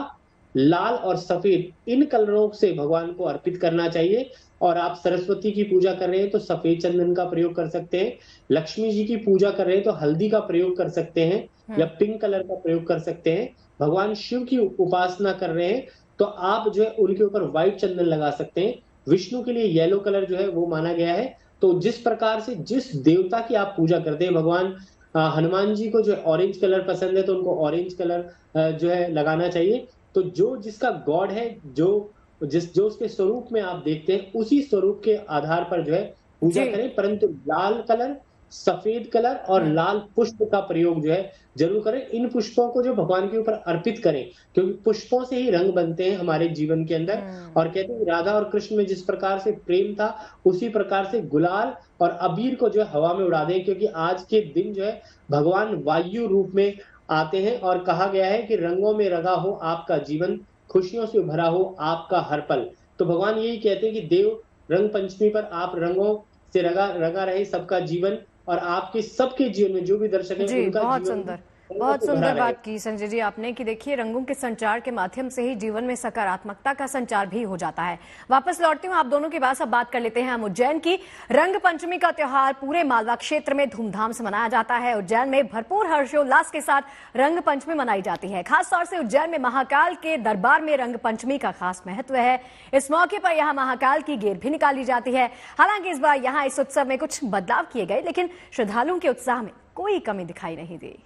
लाल और सफेद, इन कलरों से भगवान को अर्पित करना चाहिए। और आप सरस्वती की पूजा कर रहे हैं तो सफेद चंदन का प्रयोग कर सकते हैं। लक्ष्मी जी की पूजा कर रहे हैं तो हल्दी का प्रयोग कर सकते हैं, या पिंक कलर का प्रयोग कर सकते हैं। भगवान शिव की उपासना कर रहे हैं तो आप जो है उनके ऊपर व्हाइट चंदन लगा सकते हैं। विष्णु के लिए येलो कलर जो है वो माना गया है। तो जिस प्रकार से जिस देवता की आप पूजा करते हैं, भगवान हनुमान जी को जो है ऑरेंज कलर पसंद है तो उनको ऑरेंज कलर जो है लगाना चाहिए। तो जो जिसका गॉड है, जो उसके स्वरूप में आप देखते हैं, उसी स्वरूप के आधार पर जो है पूजा करें। परंतु लाल कलर, सफेद कलर और लाल पुष्प का प्रयोग जो है जरूर करें। इन पुष्पों को जो भगवान के ऊपर अर्पित करें, क्योंकि पुष्पों से ही रंग बनते हैं हमारे जीवन के अंदर। और कहते हैं राधा और कृष्ण में जिस प्रकार से प्रेम था, उसी प्रकार से गुलाल और अबीर को जो है हवा में उड़ा दें, क्योंकि आज के दिन जो है भगवान वायु रूप में आते हैं। और कहा गया है कि रंगों में रंगा हो आपका जीवन, खुशियों से भरा हो आपका हर पल। तो भगवान यही कहते हैं कि देव रंग पंचमी पर आप रंगों से रंगा रहे सबका जीवन, और आपके सबके जीवन में जो भी दर्शक हैं उनका बहुत जीवन सुंदर। बहुत को भरा सुंदर रहे। बात की संजय जी आपने कि देखिए रंगों के संचार के माध्यम से ही जीवन में सकारात्मकता का संचार भी हो जाता है। वापस लौटती हूँ आप दोनों के पास, अब बात कर लेते हैं हम उज्जैन की। रंग पंचमी का त्योहार पूरे मालवा क्षेत्र में धूमधाम से मनाया जाता है। उज्जैन में भरपूर हर्षोल्लास के साथ रंग पंचमी मनाई जाती है। खासतौर से उज्जैन में महाकाल के दरबार में रंग पंचमी का खास महत्व है। इस मौके पर यहाँ महाकाल की गेर भी निकाली जाती है। हालांकि इस बार यहाँ इस उत्सव में कुछ बदलाव किए गए, लेकिन श्रद्धालुओं के उत्साह में कोई कमी दिखाई नहीं दी।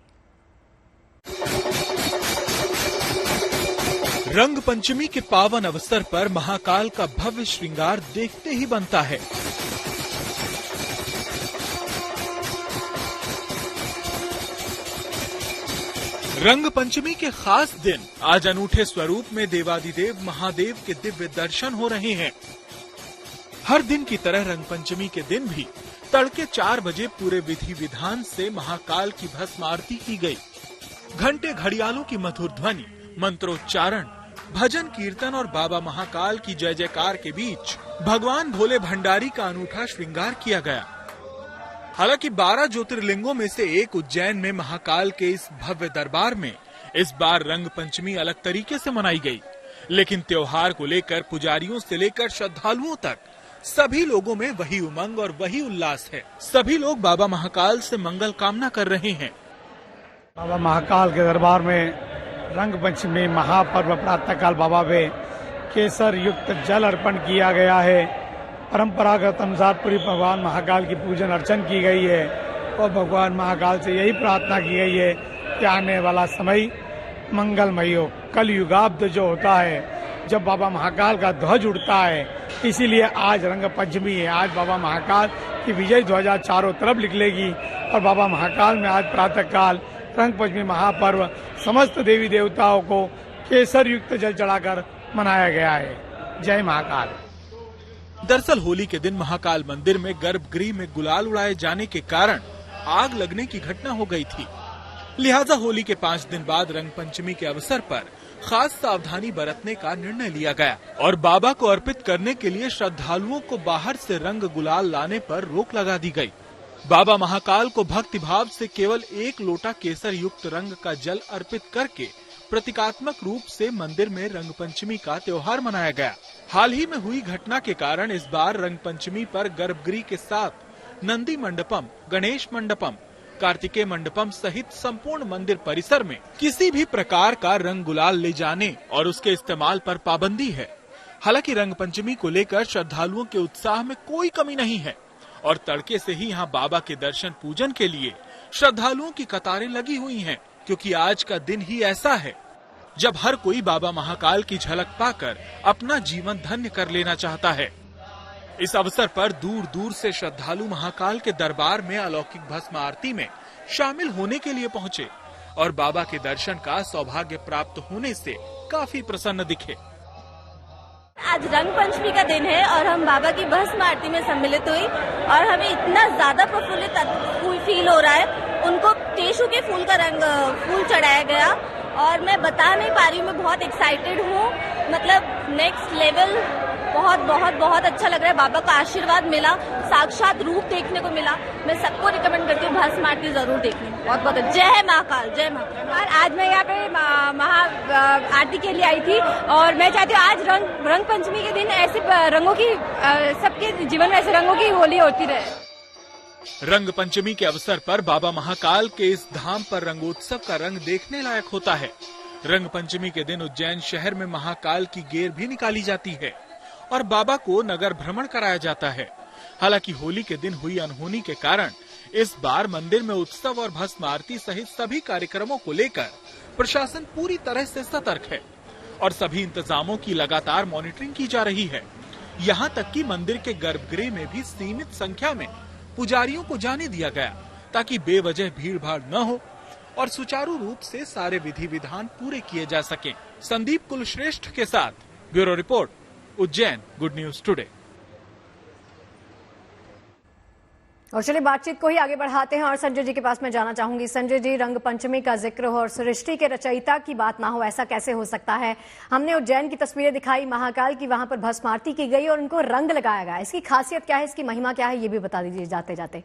रंग पंचमी के पावन अवसर पर महाकाल का भव्य श्रृंगार देखते ही बनता है। रंग पंचमी के खास दिन आज अनूठे स्वरूप में देवादिदेव महादेव के दिव्य दर्शन हो रहे हैं। हर दिन की तरह रंग पंचमी के दिन भी तड़के 4 बजे पूरे विधि विधान से महाकाल की भस्म आरती की गई। घंटे घड़ियालों की मधुर ध्वनि, मंत्रोच्चारण, भजन कीर्तन और बाबा महाकाल की जय जयकार के बीच भगवान भोले भंडारी का अनूठा श्रृंगार किया गया। हालांकि 12 ज्योतिर्लिंगों में से एक उज्जैन में महाकाल के इस भव्य दरबार में इस बार रंग पंचमी अलग तरीके से मनाई गई, लेकिन त्योहार को लेकर पुजारियों से लेकर श्रद्धालुओं तक सभी लोगों में वही उमंग और वही उल्लास है। सभी लोग बाबा महाकाल से मंगल कामना कर रहे हैं। बाबा महाकाल के दरबार में रंग पंचमी महापर्व प्रातःकाल बाबा में केसर युक्त जल अर्पण किया गया है। परंपरागत अनुसार पूरी भगवान महाकाल की पूजन अर्चन की गई है और भगवान महाकाल से यही प्रार्थना की गई है कि आने वाला समय मंगलमय हो। कल युगाब्द जो होता है जब बाबा महाकाल का ध्वज उड़ता है, इसीलिए आज रंग पंचमी है। आज बाबा महाकाल की विजय ध्वजा चारों तरफ निकलेगी और बाबा महाकाल में आज प्रातःकाल रंग पंचमी महापर्व समस्त देवी देवताओं को केसर युक्त जल चढ़ाकर मनाया गया है। जय महाकाल। दरअसल होली के दिन महाकाल मंदिर में गर्भगृह में गुलाल उड़ाए जाने के कारण आग लगने की घटना हो गई थी। लिहाजा होली के 5 दिन बाद रंग पंचमी के अवसर पर खास सावधानी बरतने का निर्णय लिया गया और बाबा को अर्पित करने के लिए श्रद्धालुओं को बाहर से रंग गुलाल लाने पर रोक लगा दी गई। बाबा महाकाल को भक्ति भाव से केवल 1 लोटा केसर युक्त रंग का जल अर्पित करके प्रतीकात्मक रूप से मंदिर में रंग पंचमी का त्योहार मनाया गया। हाल ही में हुई घटना के कारण इस बार रंग पंचमी पर गर्भगृह के साथ नंदी मंडपम, गणेश मंडपम, कार्तिकेय मंडपम सहित संपूर्ण मंदिर परिसर में किसी भी प्रकार का रंग गुलाल ले जाने और उसके इस्तेमाल पर पाबंदी है। हालांकि रंग पंचमी को लेकर श्रद्धालुओं के उत्साह में कोई कमी नहीं है और तड़के से ही यहाँ बाबा के दर्शन पूजन के लिए श्रद्धालुओं की कतारें लगी हुई हैं, क्योंकि आज का दिन ही ऐसा है जब हर कोई बाबा महाकाल की झलक पाकर अपना जीवन धन्य कर लेना चाहता है। इस अवसर पर दूर दूर से श्रद्धालु महाकाल के दरबार में अलौकिक भस्म आरती में शामिल होने के लिए पहुंचे और बाबा के दर्शन का सौभाग्य प्राप्त होने से काफी प्रसन्न दिखे। आज रंग पंचमी का दिन है और हम बाबा की भस्म आरती में सम्मिलित हुई और हमें इतना ज्यादा प्रफुल्लित फील हो रहा है। उनको टेशु के फूल का फूल चढ़ाया गया और मैं बता नहीं पा रही हूँ, मैं बहुत एक्साइटेड हूँ। मतलब नेक्स्ट लेवल, बहुत बहुत बहुत अच्छा लग रहा है। बाबा का आशीर्वाद मिला, साक्षात रूप देखने को मिला। मैं सबको रिकमेंड करती हूँ भस्म आरती जरूर देखनी। बहुत बहुत जय महाकाल, जय महाकाल। और आज मैं यहाँ पे महा आरती के लिए आई थी और मैं चाहती हूँ आज रंग पंचमी के दिन ऐसे रंगों की सबके जीवन में ऐसे रंगों की होली होती रहे। रंग पंचमी के अवसर पर बाबा महाकाल के इस धाम पर रंगोत्सव का रंग देखने लायक होता है। रंग पंचमी के दिन उज्जैन शहर में महाकाल की गेर भी निकाली जाती है और बाबा को नगर भ्रमण कराया जाता है। हालांकि होली के दिन हुई अनहोनी के कारण इस बार मंदिर में उत्सव और भस्म आरती सहित सभी कार्यक्रमों को लेकर प्रशासन पूरी तरह से सतर्क है और सभी इंतजामों की लगातार मॉनिटरिंग की जा रही है। यहाँ तक कि मंदिर के गर्भगृह में भी सीमित संख्या में पुजारियों को जाने दिया गया ताकि बेवजह भीड़ भाड़ न हो और सुचारू रूप से सारे विधि विधान पूरे किए जा सकें। संदीप कुलश्रेष्ठ के साथ bureau report, Ujjain, good news today. और चलिए बातचीत को ही आगे बढ़ाते हैं और संजय जी के पास मैं जाना चाहूंगी। संजय जी, रंग पंचमी का जिक्र हो और सृष्टि के रचयिता की बात ना हो, ऐसा कैसे हो सकता है? हमने उज्जैन की तस्वीरें दिखाई, महाकाल की, वहां पर भस्म आरती की गई और उनको रंग लगाया गया। इसकी खासियत क्या है, इसकी महिमा क्या है, ये भी बता दीजिए जाते जाते।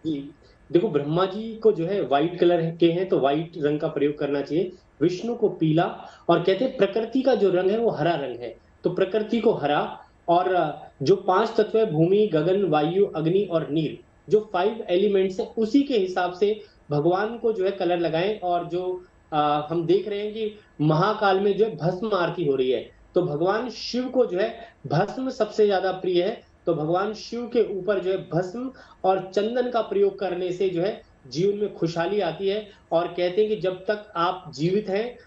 जी, देखो ब्रह्मा जी को जो है व्हाइट कलर के हैं तो व्हाइट रंग का प्रयोग करना चाहिए। विष्णु को पीला, और कहते हैं प्रकृति का जो रंग है वो हरा रंग है, तो प्रकृति को हरा। और जो 5 तत्व है भूमि, गगन, वायु, अग्नि और नीर, जो 5 एलिमेंट्स है उसी के हिसाब से भगवान को जो है कलर लगाएं। और जो हम देख रहे हैं कि महाकाल में जो है भस्म आरती हो रही है, तो भगवान शिव को जो है भस्म सबसे ज्यादा प्रिय है, तो भगवान शिव के ऊपर जो है भस्म और चंदन का प्रयोग करने से जो है जीवन में खुशहाली आती है। और कहते हैं कि जब तक आप जीवित हैं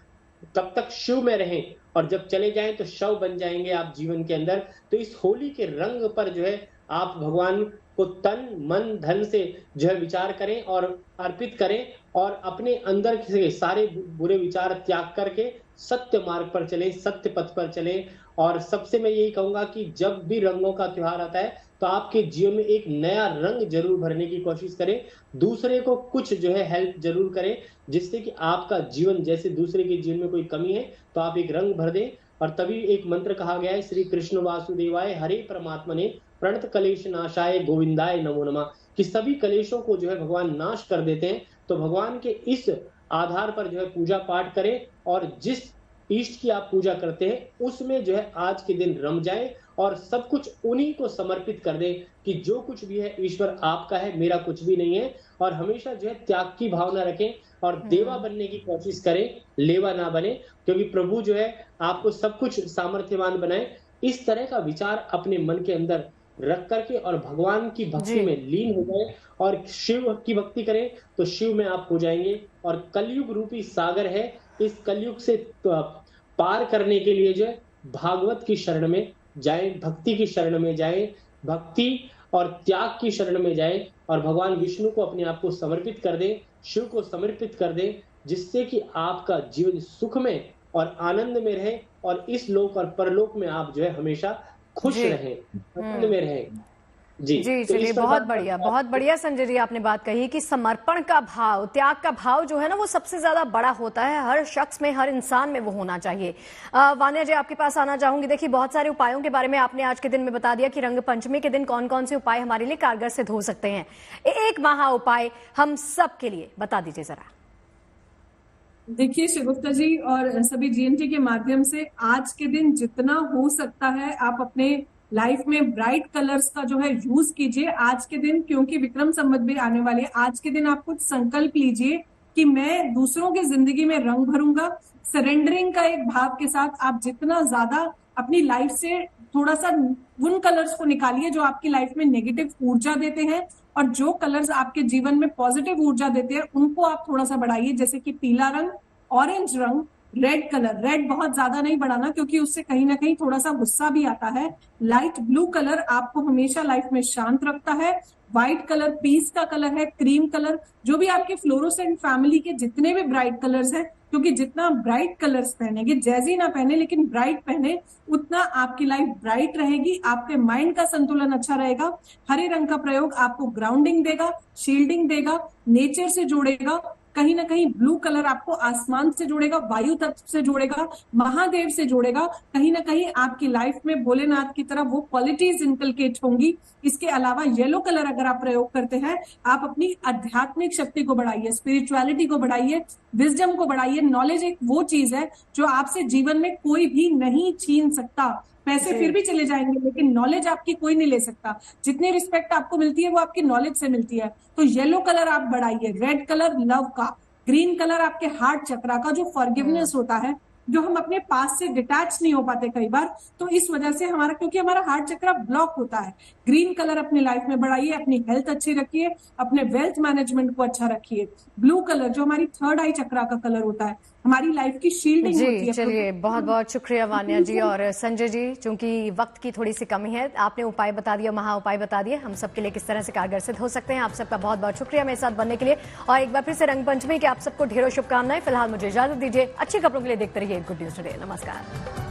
तब तक शिव में रहें, और जब चले जाएं तो शव बन जाएंगे आप जीवन के अंदर। तो इस होली के रंग पर जो है आप भगवान को तन मन धन से जो है विचार करें और अर्पित करें, और अपने अंदर से सारे बुरे विचार त्याग करके सत्य मार्ग पर चलें, सत्य पथ पर चलें। और सबसे मैं यही कहूंगा कि जब भी रंगों का त्योहार आता है तो आपके जीवन में एक नया रंग जरूर भरने की कोशिश करें, दूसरे को कुछ जो है हेल्प जरूर करें, जिससे कि आपका जीवन, जैसे दूसरे के जीवन में कोई कमी है तो आप एक रंग भर दें। और तभी एक मंत्र कहा गया है, श्री कृष्ण वासुदेवाय हरे परमात्मने प्रणत कलेश नाशाय गोविंदाय नमो नमः, कि सभी कलेशों को जो है भगवान नाश कर देते हैं। तो भगवान के इस आधार पर जो है पूजा पाठ करें, और जिस इष्ट की आप पूजा करते हैं उसमें जो है आज के दिन रम जाए और सब कुछ उन्हीं को समर्पित कर दें कि जो कुछ भी है ईश्वर आपका है, मेरा कुछ भी नहीं है। और हमेशा जो है त्याग की भावना रखें और देवा बनने की कोशिश करें, लेवा ना बने, क्योंकि प्रभु जो है आपको सब कुछ सामर्थ्यवान बनाए। इस तरह का विचार अपने मन के अंदर रख करके और भगवान की भक्ति में लीन हो जाए और शिव की भक्ति करें तो शिव में आप हो जाएंगे। और कलयुग रूपी सागर है, इस कलयुग से पार करने के लिए जो है भागवत की शरण में जाएं, भक्ति की शरण में जाएं, भक्ति और त्याग की शरण में जाएं, और भगवान विष्णु को अपने आप को समर्पित कर दें, शिव को समर्पित कर दें, जिससे कि आपका जीवन सुख में और आनंद में रहे, और इस लोक और परलोक में आप जो है हमेशा खुश रहें, आनंद में रहें। जी चलिए, बहुत बढ़िया संजय जी आपने बात कही कि समर्पण का भाव, त्याग का भाव जो है ना वो सबसे ज्यादा बड़ा होता है, हर शख्स में, हर इंसान में वो होना चाहिए। वान्या जी आपके पास आना चाहूंगी। देखिए, बहुत सारे उपायों के बारे में आपने आज के दिन में बता दिया कि रंग पंचमी के दिन कौन कौन से उपाय हमारे लिए कारगर सिद्ध हो सकते हैं। एक महा उपाय हम सब के लिए बता दीजिए जरा। देखिए शिगुफ्ता जी और सभी जीएनटी के माध्यम से आज के दिन जितना हो सकता है आप अपने लाइफ में ब्राइट कलर्स का जो है यूज कीजिए आज के दिन, क्योंकि विक्रम संवत भी आने वाली है। आज के दिन आप कुछ संकल्प लीजिए कि मैं दूसरों की जिंदगी में रंग भरूंगा। सरेंडरिंग का एक भाव के साथ आप जितना ज्यादा अपनी लाइफ से थोड़ा सा उन कलर्स को निकालिए जो आपकी लाइफ में नेगेटिव ऊर्जा देते हैं, और जो कलर्स आपके जीवन में पॉजिटिव ऊर्जा देते हैं उनको आप थोड़ा सा बढ़ाइए, जैसे कि पीला रंग, ऑरेंज रंग, रेड कलर। रेड बहुत ज्यादा नहीं बढ़ाना क्योंकि उससे कहीं ना कहीं थोड़ा सा गुस्सा भी आता है। लाइट ब्लू कलर आपको हमेशा लाइफ में शांत रखता है। व्हाइट कलर पीस का कलर है। क्रीम कलर, जो भी आपके फ्लोरोसेंट फैमिली के जितने भी ब्राइट कलर्स हैं, क्योंकि जितना ब्राइट कलर्स पहनेंगे, जैसी ना पहने लेकिन ब्राइट पहने, उतना आपकी लाइफ ब्राइट रहेगी, आपके माइंड का संतुलन अच्छा रहेगा। हरे रंग का प्रयोग आपको ग्राउंडिंग देगा, शील्डिंग देगा, नेचर से जोड़ेगा। कहीं ना कहीं ब्लू कलर आपको आसमान से जोड़ेगा, वायु तत्व से जोड़ेगा, महादेव से जोड़ेगा। कहीं ना कहीं आपकी लाइफ में भोलेनाथ की तरह वो क्वालिटीज इनकलकेट होंगी। इसके अलावा येलो कलर अगर आप प्रयोग करते हैं, आप अपनी आध्यात्मिक शक्ति को बढ़ाइए, स्पिरिचुअलिटी को बढ़ाइए, विजडम को बढ़ाइए। नॉलेज एक वो चीज है जो आपसे जीवन में कोई भी नहीं छीन सकता। पैसे फिर भी चले जाएंगे लेकिन नॉलेज आपकी कोई नहीं ले सकता। जितनी रिस्पेक्ट आपको मिलती है वो आपकी नॉलेज से मिलती है। तो येलो कलर आप बढ़ाइए। रेड कलर लव का, ग्रीन कलर आपके हार्ट चक्रा का, जो फॉरगिवनेस होता है, जो हम अपने पास से डिटैच नहीं हो पाते कई बार, तो इस वजह से हमारा, क्योंकि हमारा हार्ट चक्रा ब्लॉक होता है। ग्रीन कलर अपनी लाइफ में बढ़ाइए, अपनी हेल्थ अच्छी रखिए, अपने वेल्थ मैनेजमेंट को अच्छा रखिए। ब्लू कलर जो हमारी थर्ड आई चक्रा का कलर होता है, हमारी लाइफ की शील्डिंग होती है। चलिए, बहुत बहुत शुक्रिया वान्या जी और संजय जी। चूंकि वक्त की थोड़ी सी कमी है, आपने उपाय बता दिया, महा उपाय बता दिए हम सबके लिए किस तरह से कारगर सिद्ध हो सकते हैं। आप सबका बहुत बहुत शुक्रिया मेरे साथ बनने के लिए, और एक बार फिर से रंग पंचमी की आप सबको ढेरों शुभकामनाएं। फिलहाल मुझे इजाजत दीजिए, अच्छी खबरों के लिए देखते रहिए गुड न्यूज टुडे। नमस्कार।